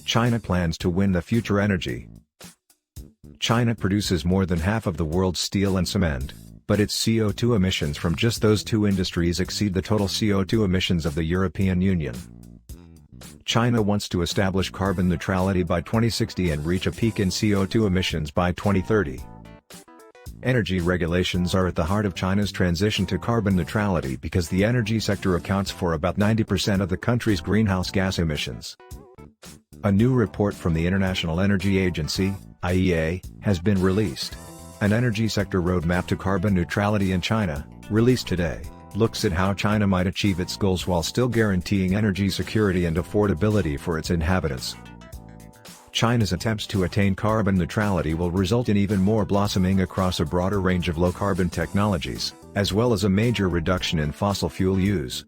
China plans to win the future energy. China produces more than half of the world's steel and cement, but its CO2 emissions from just those two industries exceed the total CO2 emissions of the European Union. China wants to establish carbon neutrality by 2060 and reach a peak in CO2 emissions by 2030. Energy regulations are at the heart of China's transition to carbon neutrality because the energy sector accounts for about 90% of the country's greenhouse gas emissions. A new report from the International Energy Agency, IEA, has been released. An energy sector roadmap to carbon neutrality in China, released today, looks at how China might achieve its goals while still guaranteeing energy security and affordability for its inhabitants. China's attempts to attain carbon neutrality will result in even more blossoming across a broader range of low-carbon technologies, as well as a major reduction in fossil fuel use.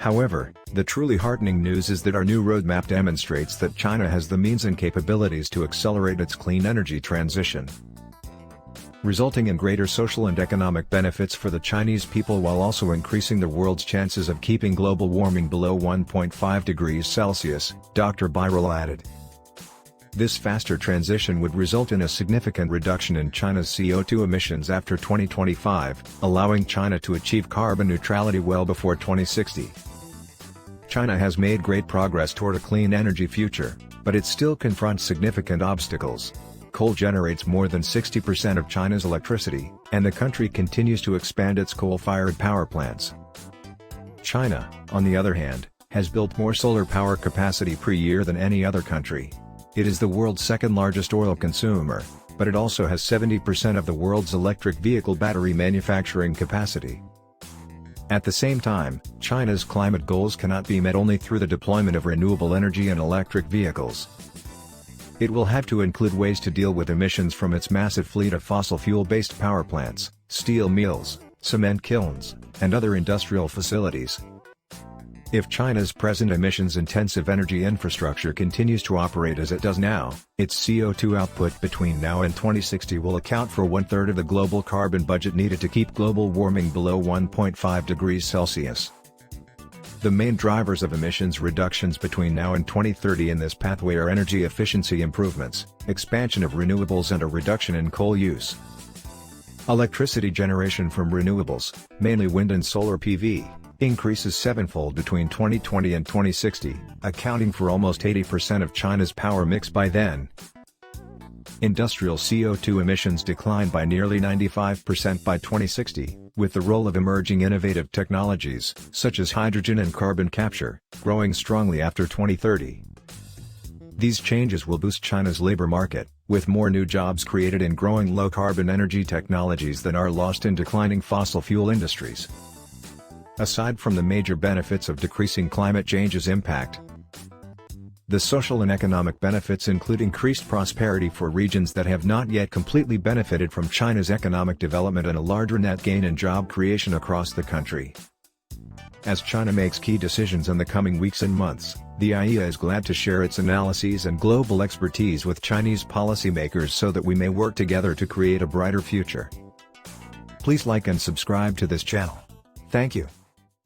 However, the truly heartening news is that our new roadmap demonstrates that China has the means and capabilities to accelerate its clean energy transition, resulting in greater social and economic benefits for the Chinese people while also increasing the world's chances of keeping global warming below 1.5 degrees Celsius, Dr. Birol added. This faster transition would result in a significant reduction in China's CO2 emissions after 2025, allowing China to achieve carbon neutrality well before 2060. China has made great progress toward a clean energy future, but it still confronts significant obstacles. Coal generates more than 60% of China's electricity, and the country continues to expand its coal-fired power plants. China, on the other hand, has built more solar power capacity per year than any other country. It is the world's second-largest oil consumer, but it also has 70% of the world's electric vehicle battery manufacturing capacity. At the same time, China's climate goals cannot be met only through the deployment of renewable energy and electric vehicles. It will have to include ways to deal with emissions from its massive fleet of fossil fuel-based power plants, steel mills, cement kilns, and other industrial facilities. If China's present emissions-intensive energy infrastructure continues to operate as it does now, its CO2 output between now and 2060 will account for one-third of the global carbon budget needed to keep global warming below 1.5 degrees Celsius. The main drivers of emissions reductions between now and 2030 in this pathway are energy efficiency improvements, expansion of renewables and a reduction in coal use. Electricity generation from renewables, mainly wind and solar PV, increases sevenfold between 2020 and 2060, accounting for almost 80% of China's power mix by then. Industrial CO2 emissions decline by nearly 95% by 2060, with the role of emerging innovative technologies, such as hydrogen and carbon capture, growing strongly after 2030. These changes will boost China's labor market, with more new jobs created in growing low-carbon energy technologies than are lost in declining fossil fuel industries. Aside from the major benefits of decreasing climate change's impact, the social and economic benefits include increased prosperity for regions that have not yet completely benefited from China's economic development and a larger net gain in job creation across the country. As China makes key decisions in the coming weeks and months, the IEA is glad to share its analyses and global expertise with Chinese policymakers so that we may work together to create a brighter future. Please like and subscribe to this channel. Thank you.